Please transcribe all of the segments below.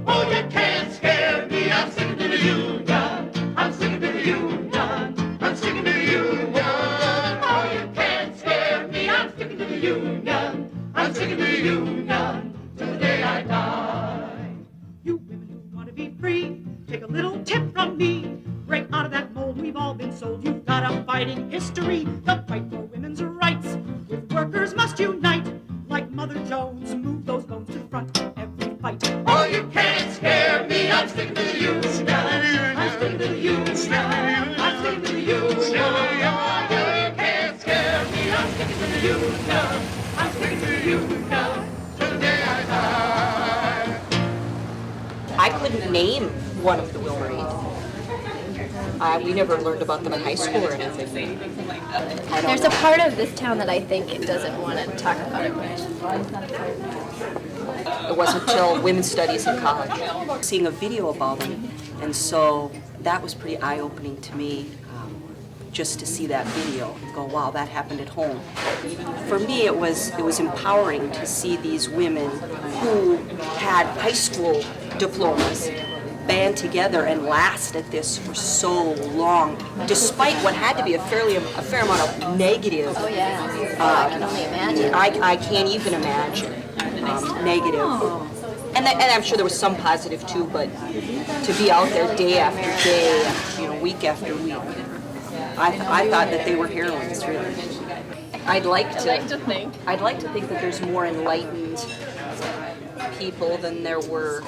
Oh, you can't scare me. I'm sticking to the union. I'm sticking to the union. I'm sticking to the union. Oh, you can't scare me. I'm sticking to the union. I'm sticking to the union till the day I die. You women who want to be free, take a little tip from me. Break out of that mold we've all been sold. You've got a fighting history. The fight for women's rights with workers must unite. Like Mother Jones, move those bones to the front of every fight. Oh, you can't scare me. I'm sticking to the union. I'm sticking to the union. I'm sticking to the union. You can't scare me. I'm sticking to the union. I'm sticking to the union till the day I die. I couldn't name one of the Willmar Eight. We never learned about them in high school or anything. There's a part of this town that I think it doesn't want to talk about it much. It wasn't until women's studies in college, seeing a video about them, and so that was pretty eye-opening to me, just to see that video and go, wow, that happened at home. For me, it was empowering to see these women who had high school diplomas band together and last at this for so long, despite what had to be a fair amount of negative. Oh yeah, I can only imagine. I can't even imagine negative. And I'm sure there was some positive too, but to be out there day after day, week after week, I thought that they were heroines, really. I'd like to think that there's more enlightened people than there were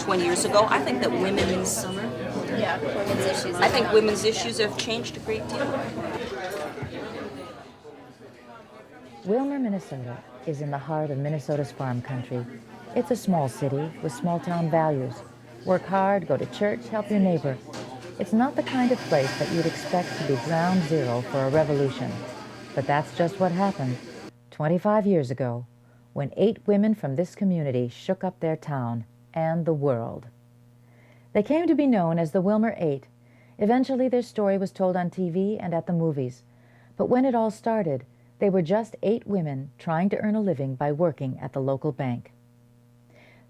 20 years ago. I think that women's issues. I think women's issues have changed a great deal. Willmar, Minnesota is in the heart of Minnesota's farm country. It's a small city with small-town values. Work hard, go to church, help your neighbor. It's not the kind of place that you'd expect to be ground zero for a revolution. But that's just what happened 25 years ago, when 8 women from this community shook up their town and the world. They came to be known as the Willmar Eight. Eventually their story was told on TV and at the movies. But when it all started, they were just 8 women trying to earn a living by working at the local bank.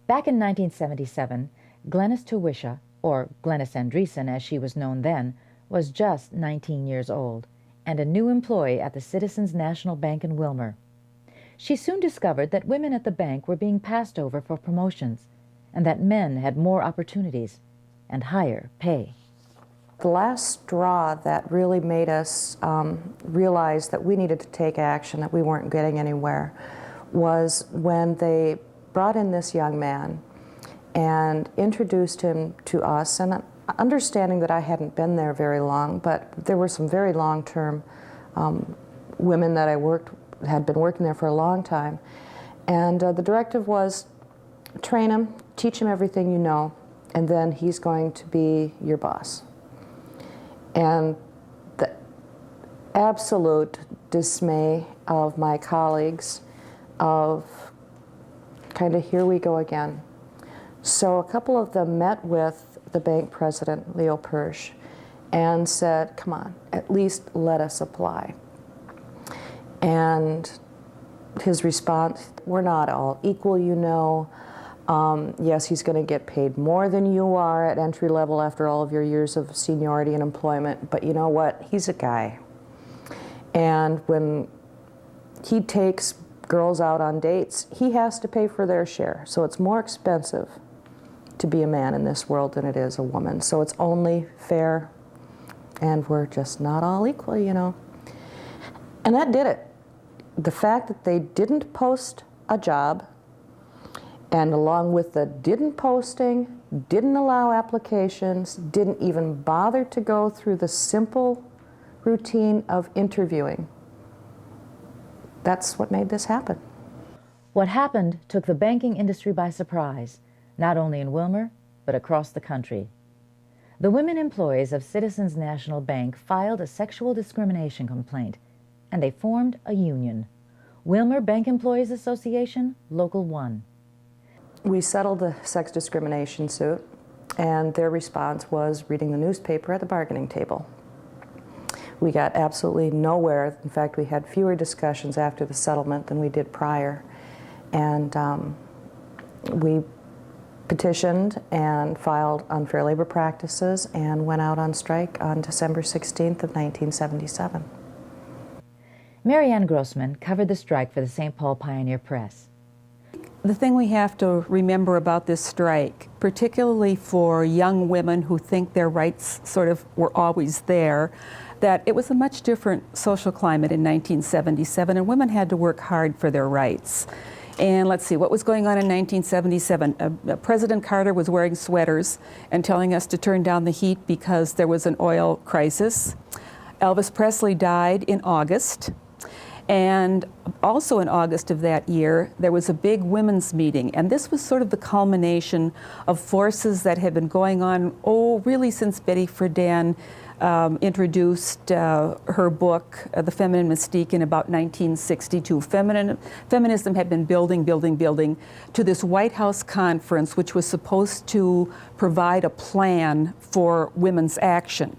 Back in 1977, Glennis Tuwisha, or Glennis Andreessen as she was known then, was just 19 years old and a new employee at the Citizens National Bank in Willmar. She soon discovered that women at the bank were being passed over for promotions and that men had more opportunities and higher pay. The last straw that really made us realize that we needed to take action, that we weren't getting anywhere, was when they brought in this young man and introduced him to us, and understanding that I hadn't been there very long, but there were some very long-term women that had been working there for a long time. And the directive was, train him, teach him everything you know, and then he's going to be your boss. And the absolute dismay of my colleagues of kind of, here we go again. So a couple of them met with the bank president, Leo Persh, and said, come on, at least let us apply. And his response, we're not all equal, you know. Yes, he's going to get paid more than you are at entry level after all of your years of seniority and employment, but you know what? He's a guy. And when he takes girls out on dates, he has to pay for their share. So it's more expensive to be a man in this world than it is a woman. So it's only fair, and we're just not all equal, you know. And that did it. The fact that they didn't post a job, and along with the didn't posting, didn't allow applications, didn't even bother to go through the simple routine of interviewing. That's what made this happen. What happened took the banking industry by surprise, not only in Willmar, but across the country. The women employees of Citizens National Bank filed a sexual discrimination complaint, and they formed a union, Willmar Bank Employees Association, Local 1. We settled the sex discrimination suit, and their response was reading the newspaper at the bargaining table. We got absolutely nowhere. In fact, we had fewer discussions after the settlement than we did prior. And we petitioned and filed unfair labor practices and went out on strike on December 16th of 1977. Marianne Grossman covered the strike for the St. Paul Pioneer Press. The thing we have to remember about this strike, particularly for young women who think their rights sort of were always there, that it was a much different social climate in 1977, and women had to work hard for their rights. And let's see, what was going on in 1977? President Carter was wearing sweaters and telling us to turn down the heat because there was an oil crisis. Elvis Presley died in August. And also in August of that year, there was a big women's meeting. And this was sort of the culmination of forces that had been going on, really since Betty Friedan introduced her book, The Feminine Mystique, in about 1962. Feminism had been building to this White House conference, which was supposed to provide a plan for women's action.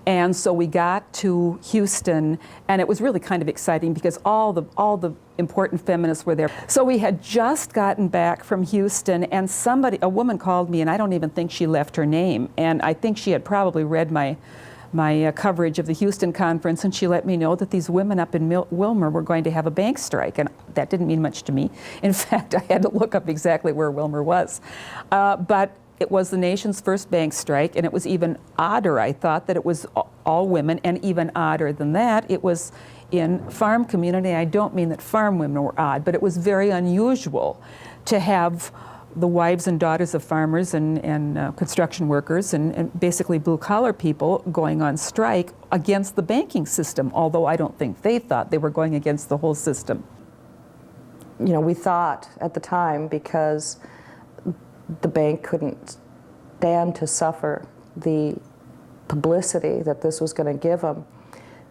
And so we got to Houston, and it was really kind of exciting because all the important feminists were there. So we had just gotten back from Houston, and a woman called me, and I don't even think she left her name, and I think she had probably read my coverage of the Houston conference, and she let me know that these women up in Willmar were going to have a bank strike, and that didn't mean much to me. In fact, I had to look up exactly where Willmar was. But it was the nation's first bank strike, and it was even odder, I thought, that it was all women, and even odder than that, it was in farm community. I don't mean that farm women were odd, but it was very unusual to have the wives and daughters of farmers and construction workers and basically blue-collar people going on strike against the banking system, although I don't think they thought they were going against the whole system. You know, we thought at the time, because the bank couldn't stand to suffer the publicity that this was going to give them,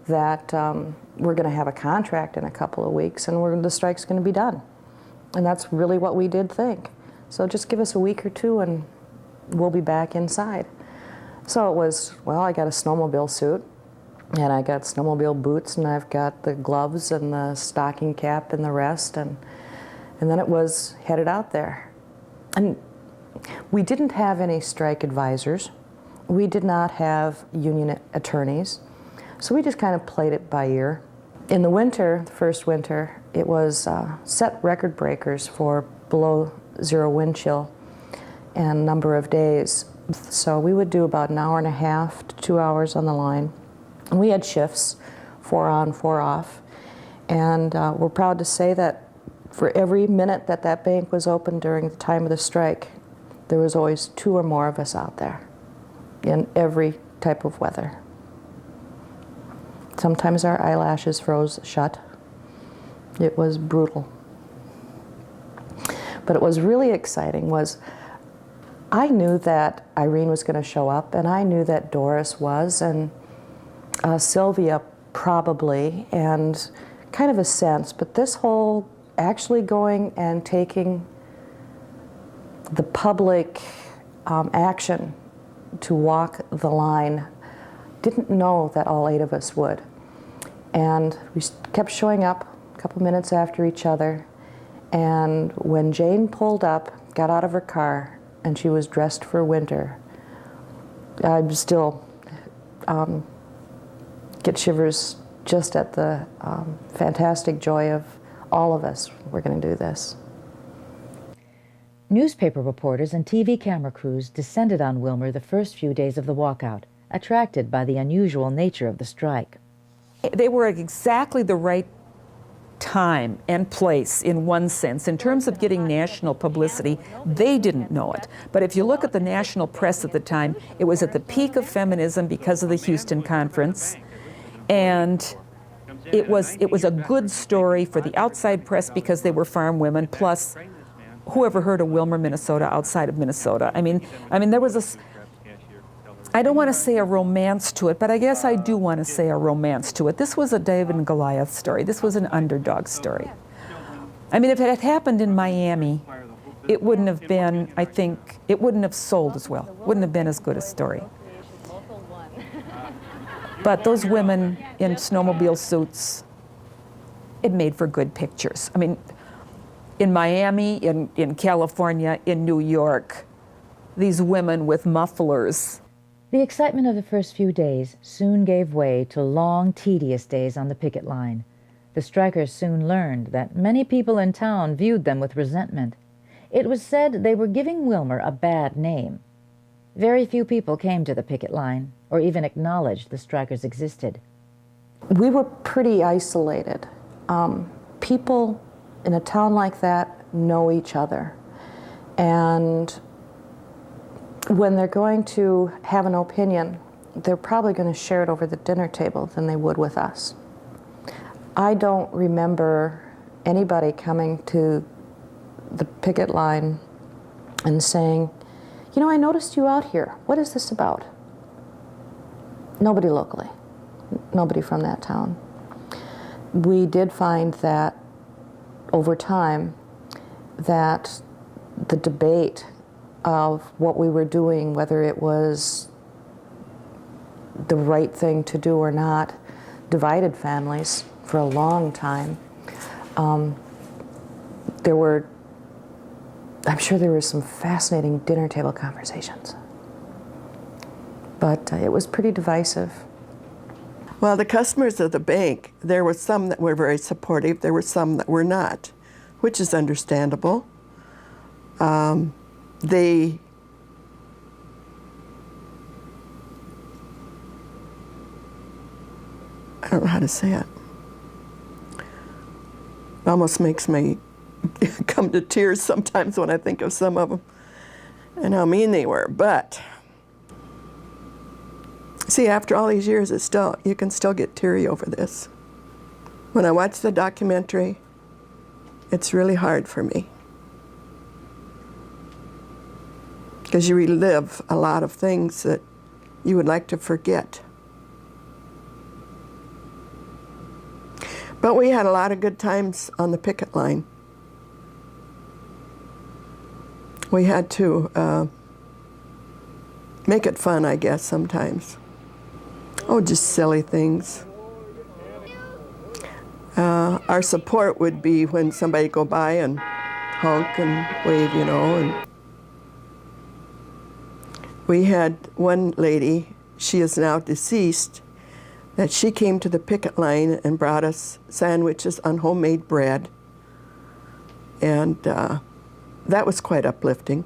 that we're going to have a contract in a couple of weeks and the strike's going to be done. And that's really what we did think. So just give us a week or two and we'll be back inside. So it was, well, I got a snowmobile suit, and I got snowmobile boots, and I've got the gloves and the stocking cap and the rest, and then it was headed out there. And we didn't have any strike advisors. We did not have union attorneys. So we just kind of played it by ear. In the winter, the first winter, it was set record breakers for below zero wind chill and number of days. So we would do about an hour and a half to 2 hours on the line. And we had shifts, 4 on, 4 off. And we're proud to say that for every minute that that bank was open during the time of the strike, there was always 2 or more of us out there in every type of weather. Sometimes our eyelashes froze shut. It was brutal. But it was really exciting was I knew that Irene was going to show up, and I knew that Doris was, and Sylvia probably, and kind of a sense, but this whole actually going and taking the public action to walk the line, didn't know that all 8 of us would. And we kept showing up a couple minutes after each other. And when Jane pulled up, got out of her car, and she was dressed for winter, I still get shivers just at the fantastic joy of all of us. We're going to do this. Newspaper reporters and TV camera crews descended on Willmar the first few days of the walkout, attracted by the unusual nature of the strike. They were at exactly the right time and place in one sense. In terms of getting national publicity, they didn't know it. But if you look at the national press at the time, it was at the peak of feminism because of the Houston conference. And it was a good story for the outside press because they were farm women, plus whoever heard of Willmar, Minnesota outside of Minnesota. I mean there was I don't want to say a romance to it, but I guess I do want to say a romance to it. This was a David and Goliath story. This was an underdog story. I mean, if it had happened in Miami, it wouldn't have been, I think, it wouldn't have sold as well. Wouldn't have been as good a story. But those women in snowmobile suits, it made for good pictures. I mean, in Miami, in California, in New York, these women with mufflers. The excitement of the first few days soon gave way to long, tedious days on the picket line. The strikers soon learned that many people in town viewed them with resentment. It was said they were giving Willmar a bad name. Very few people came to the picket line or even acknowledged the strikers existed. We were pretty isolated. People in a town like that know each other. And when they're going to have an opinion, they're probably going to share it over the dinner table than they would with us. I don't remember anybody coming to the picket line and saying, you know, I noticed you out here. What is this about? Nobody locally. Nobody from that town. We did find that over time that the debate of what we were doing, whether it was the right thing to do or not, divided families for a long time. I'm sure there were some fascinating dinner table conversations, but it was pretty divisive. Well, the customers of the bank, there were some that were very supportive, there were some that were not, which is understandable. I don't know how to say it. It almost makes me come to tears sometimes when I think of some of them and how mean they were. But see, after all these years, you can still get teary over this. When I watch the documentary, it's really hard for me, because you relive a lot of things that you would like to forget. But we had a lot of good times on the picket line. We had to make it fun, I guess, sometimes. Oh, just silly things. Our support would be when somebody go by and honk and wave, you know. And we had one lady, she is now deceased, that she came to the picket line and brought us sandwiches on homemade bread. And that was quite uplifting.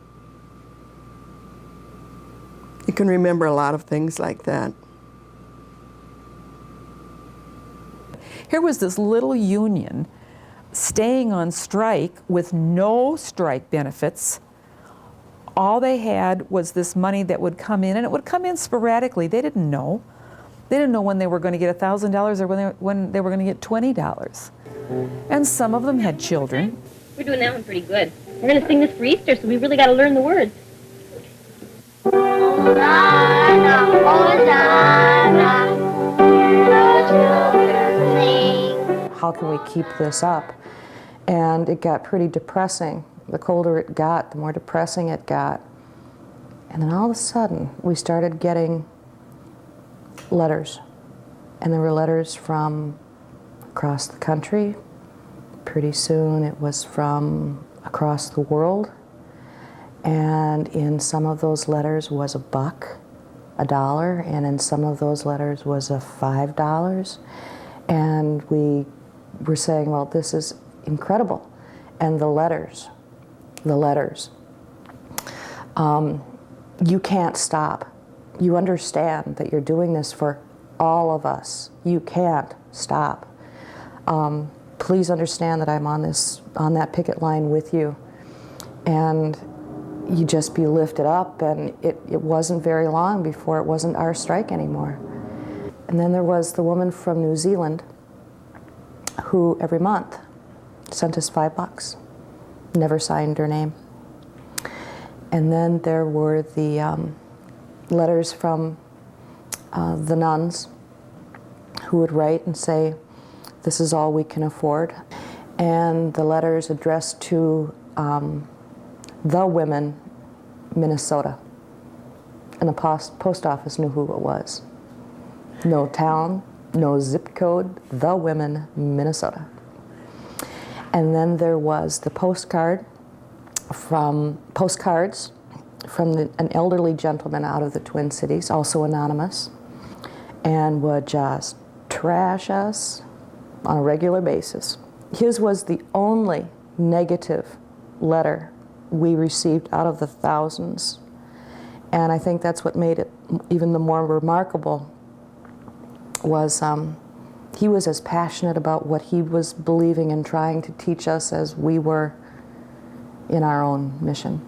You can remember a lot of things like that. Here was this little union staying on strike with no strike benefits. All they had was this money that would come in, and it would come in sporadically. They didn't know. They didn't know when they were going to get $1,000 or when they were going to get $20. And some of them had children. We're doing that one pretty good. We're going to sing this for Easter, so we really got to learn the words. Hosanna, Hosanna, the children sing. How can we keep this up? And it got pretty depressing. The colder it got, the more depressing it got. And then all of a sudden, we started getting letters. And there were letters from across the country. Pretty soon it was from across the world. And in some of those letters was $1, $1, and in some of those letters was a $5. And we were saying, well, this is incredible. And the letters, you can't stop. You understand that you're doing this for all of us. You can't stop. Please understand that I'm on that picket line with you. And you just be lifted up, and it wasn't very long before it wasn't our strike anymore. And then there was the woman from New Zealand who every month sent us $5, never signed her name. And then there were the letters from the nuns who would write and say, this is all we can afford. And the letters addressed to the Women, Minnesota. And the post office knew who it was. No town, no zip code, the Women, Minnesota. And then there was the postcards an elderly gentleman out of the Twin Cities, also anonymous, and would just trash us on a regular basis. His was the only negative letter we received out of the thousands. And I think that's what made it even the more remarkable was he was as passionate about what he was believing and trying to teach us as we were in our own mission.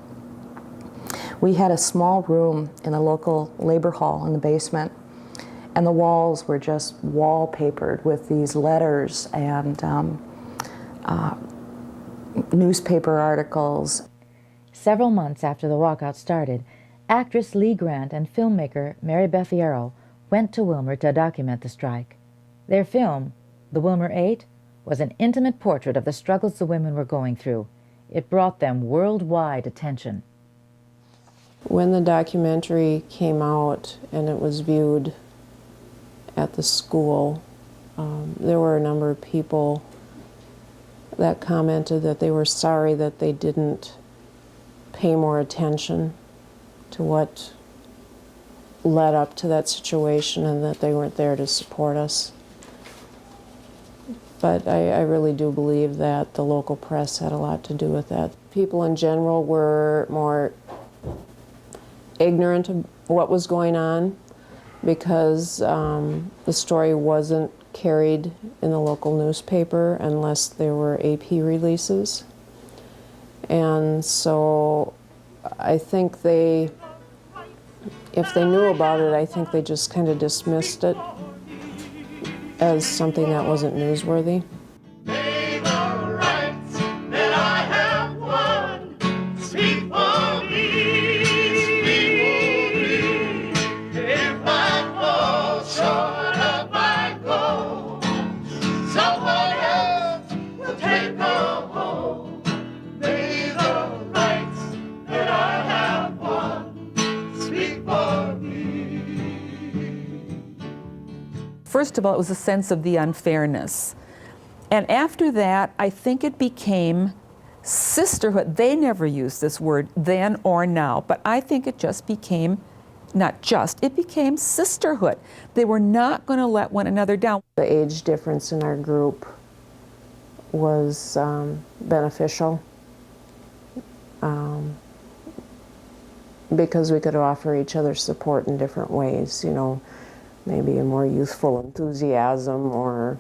We had a small room in a local labor hall in the basement, and the walls were just wallpapered with these letters and newspaper articles. Several months after the walkout started, actress Lee Grant and filmmaker Mary Beth Yarrow went to Willmar to document the strike. Their film, The Willmar 8, was an intimate portrait of the struggles the women were going through. It brought them worldwide attention. When the documentary came out and it was viewed at the school, there were a number of people that commented that they were sorry that they didn't pay more attention to what led up to that situation and that they weren't there to support us. But I really do believe that the local press had a lot to do with that. People in general were more ignorant of what was going on because the story wasn't carried in the local newspaper unless there were AP releases. And so I think if they knew about it, I think they just kind of dismissed it as something that wasn't newsworthy. May the rights that I have won speak for me. If I fall short of my goal, someone else will take a hold. May the rights that I have won speak for me. First of all, it was a sense of the unfairness. And after that, I think it became sisterhood. They never used this word then or now, but I think it just became, it became sisterhood. They were not going to let one another down. The age difference in our group was beneficial because we could offer each other support in different ways, you know, maybe a more youthful enthusiasm or,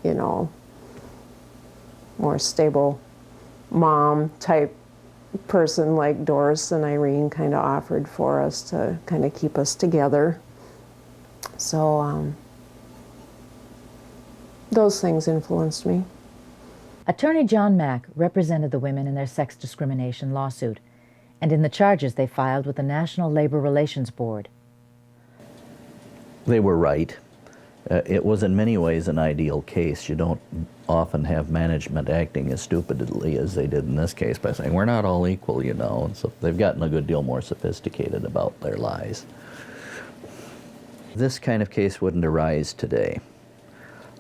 you know, more stable mom type person like Doris and Irene kind of offered for us to kind of keep us together. So those things influenced me. Attorney John Mack represented the women in their sex discrimination lawsuit and in the charges they filed with the National Labor Relations Board. They were right. It was in many ways an ideal case. You don't often have management acting as stupidly as they did in this case by saying, we're not all equal, you know. And so they've gotten a good deal more sophisticated about their lies. This kind of case wouldn't arise today.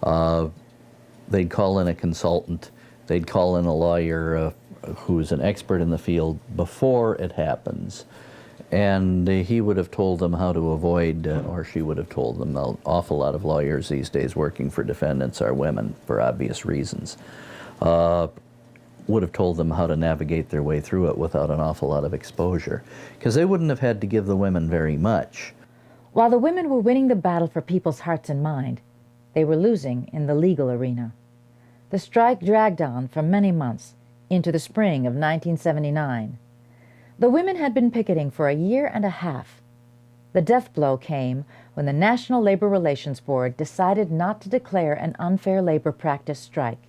They'd call in a consultant, they'd call in a lawyer who's an expert in the field before it happens. And he would have told them how to avoid, or she would have told them, an awful lot of lawyers these days working for defendants are women for obvious reasons, would have told them how to navigate their way through it without an awful lot of exposure, because they wouldn't have had to give the women very much. While the women were winning the battle for people's hearts and mind, they were losing in the legal arena. The strike dragged on for many months into the spring of 1979. The women had been picketing for a year and a half. The death blow came when the National Labor Relations Board decided not to declare an unfair labor practice strike.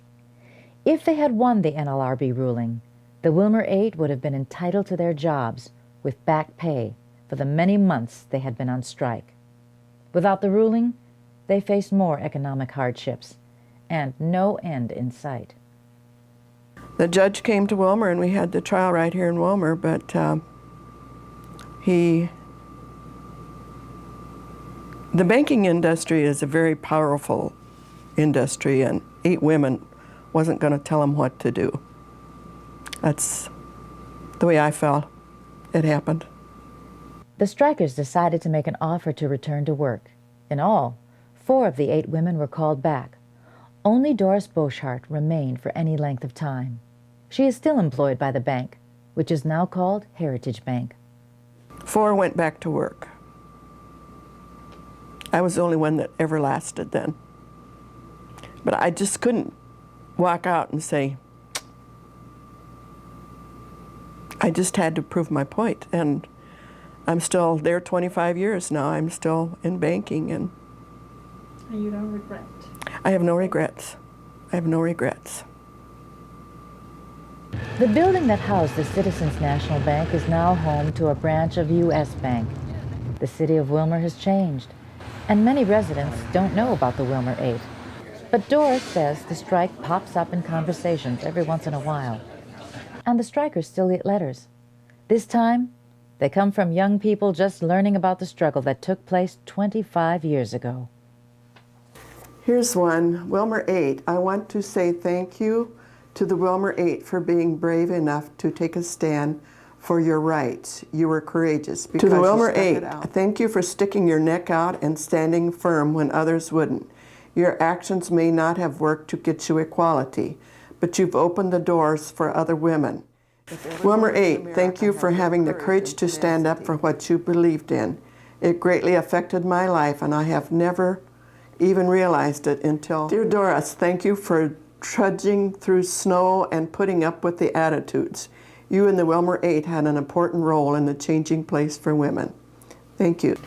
If they had won the NLRB ruling, the Willmar 8 would have been entitled to their jobs with back pay for the many months they had been on strike. Without the ruling, they faced more economic hardships and no end in sight. The judge came to Willmar, and we had the trial right here in Willmar, but the banking industry is a very powerful industry, and 8 women wasn't going to tell him what to do. That's the way I felt. it happened. The strikers decided to make an offer to return to work. In all, 4 of the 8 women were called back. Only Doris Boschart remained for any length of time. She is still employed by the bank, which is now called Heritage Bank. 4 went back to work. I was the only one that ever lasted then. But I just couldn't walk out and say, I just had to prove my point. And I'm still there 25 years now. I'm still in banking. And you don't regret? I have no regrets. I have no regrets. The building that housed the Citizens National Bank is now home to a branch of U.S. Bank. The city of Willmar has changed, and many residents don't know about the Willmar 8. But Doris says the strike pops up in conversations every once in a while. And the strikers still get letters. This time, they come from young people just learning about the struggle that took place 25 years ago. Here's one, Willmar 8. I want to say thank you to the Willmar 8 for being brave enough to take a stand for your rights. You were courageous. To the Willmar 8, thank you for sticking your neck out and standing firm when others wouldn't. Your actions may not have worked to get you equality, but you've opened the doors for other women. Willmar 8, thank you for having the courage to stand up for what you believed in. It greatly affected my life, and I have never even realized it until... Dear Doris, thank you for trudging through snow and putting up with the attitudes. You and the Willmar 8 had an important role in the changing place for women. Thank you.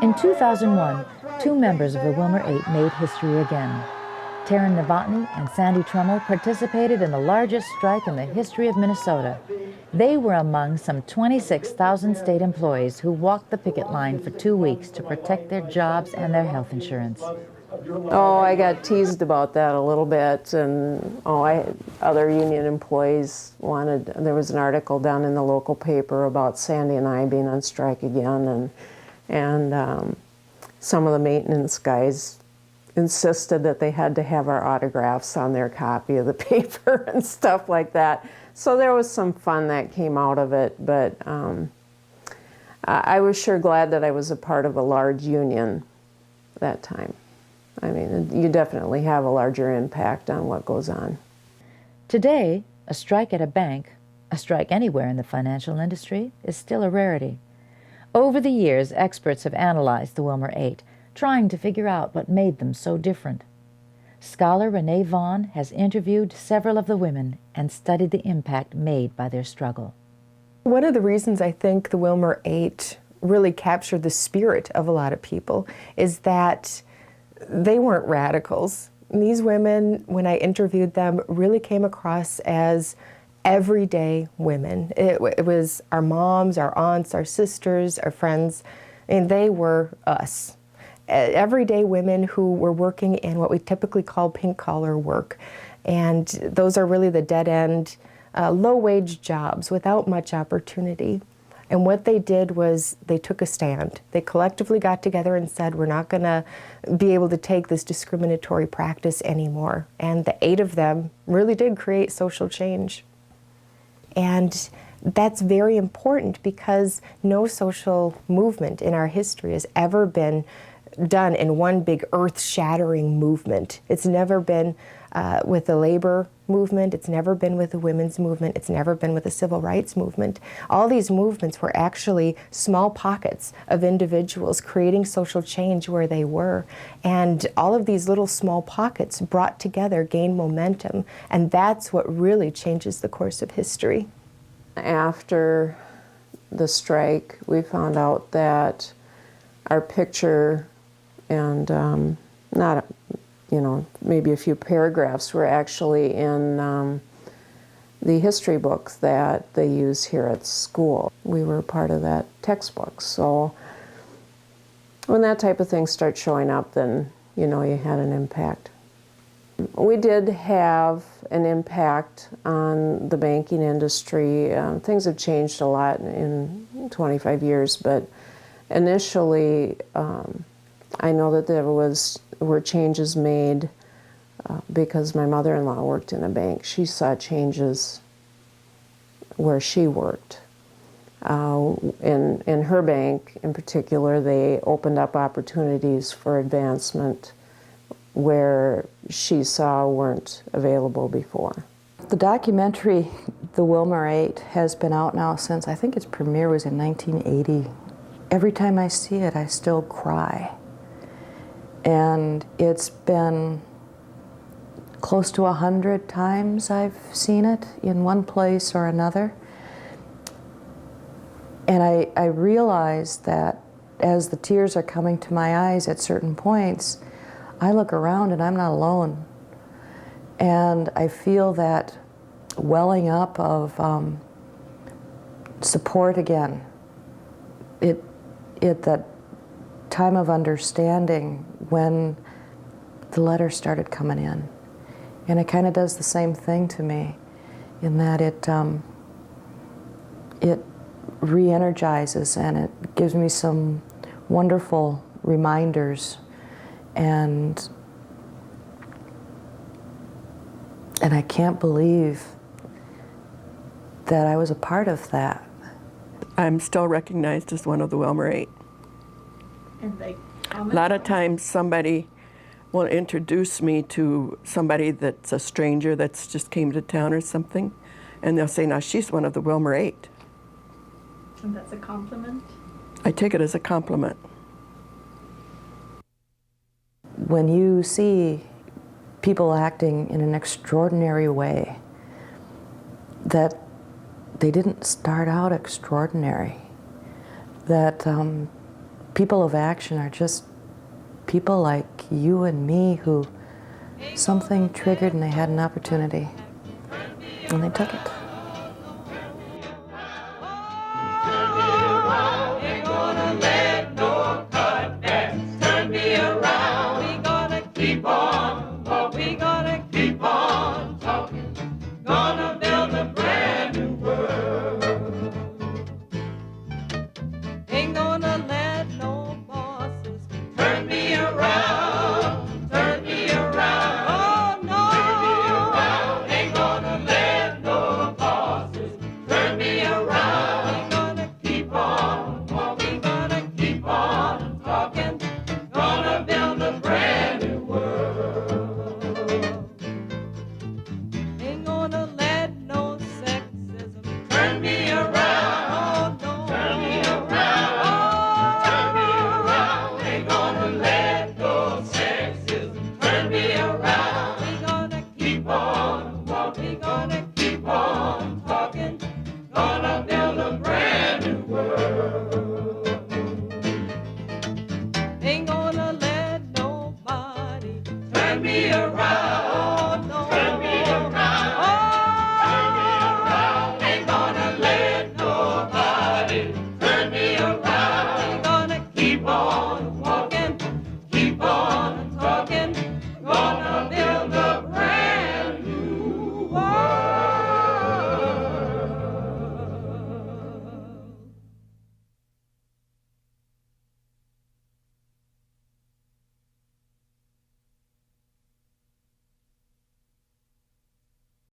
In 2001, 2 members of the Willmar 8 made history again. Taryn Novotny and Sandy Trummel participated in the largest strike in the history of Minnesota. They were among some 26,000 state employees who walked the picket line for 2 weeks to protect their jobs and their health insurance. Oh, I got teased about that a little bit, and other union employees wanted, there was an article down in the local paper about Sandy and I being on strike again, and some of the maintenance guys insisted that they had to have our autographs on their copy of the paper and stuff like that. So there was some fun that came out of it, but I was sure glad that I was a part of a large union that time. I mean, you definitely have a larger impact on what goes on. Today, a strike at a bank, a strike anywhere in the financial industry, is still a rarity. Over the years, experts have analyzed the Willmar 8, trying to figure out what made them so different. Scholar Renee Vaughn has interviewed several of the women and studied the impact made by their struggle. One of the reasons I think the Willmar 8 really captured the spirit of a lot of people is that they weren't radicals. These women, when I interviewed them, really came across as everyday women. It was our moms, our aunts, our sisters, our friends, and they were us. Everyday women who were working in what we typically call pink-collar work. And those are really the dead-end, low-wage jobs without much opportunity. And what they did was they took a stand. They collectively got together and said, we're not going to be able to take this discriminatory practice anymore. And the 8 of them really did create social change. And that's very important because no social movement in our history has ever been done in one big earth-shattering movement. It's never been with the labor movement, it's never been with the women's movement, it's never been with the civil rights movement. All these movements were actually small pockets of individuals creating social change where they were. And all of these little small pockets brought together gained momentum, and that's what really changes the course of history. After the strike, we found out that our picture and maybe a few paragraphs were actually in the history books that they use here at school. We were part of that textbook. So when that type of thing starts showing up, then you know you had an impact. We did have an impact on the banking industry. Things have changed a lot in 25 years, but initially I know that there were changes made because my mother-in-law worked in a bank. She saw changes where she worked. In her bank in particular, they opened up opportunities for advancement where she saw weren't available before. The documentary, The Willmar 8, has been out now since, I think its premiere was in 1980. Every time I see it, I still cry. And it's been close to 100 times I've seen it in one place or another. And I realize that as the tears are coming to my eyes at certain points, I look around and I'm not alone. And I feel that welling up of support again. That time of understanding when the letters started coming in. And it kind of does the same thing to me in that it re-energizes and it gives me some wonderful reminders, and I can't believe that I was a part of that. I'm still recognized as one of the Willmar 8. And they A lot of times somebody will introduce me to somebody that's a stranger that's just came to town or something, and they'll say, now she's one of the Willmar 8. And that's a compliment? I take it as a compliment. When you see people acting in an extraordinary way, that they didn't start out extraordinary, that people of action are just people like you and me who something triggered and they had an opportunity and they took it. Turn me around.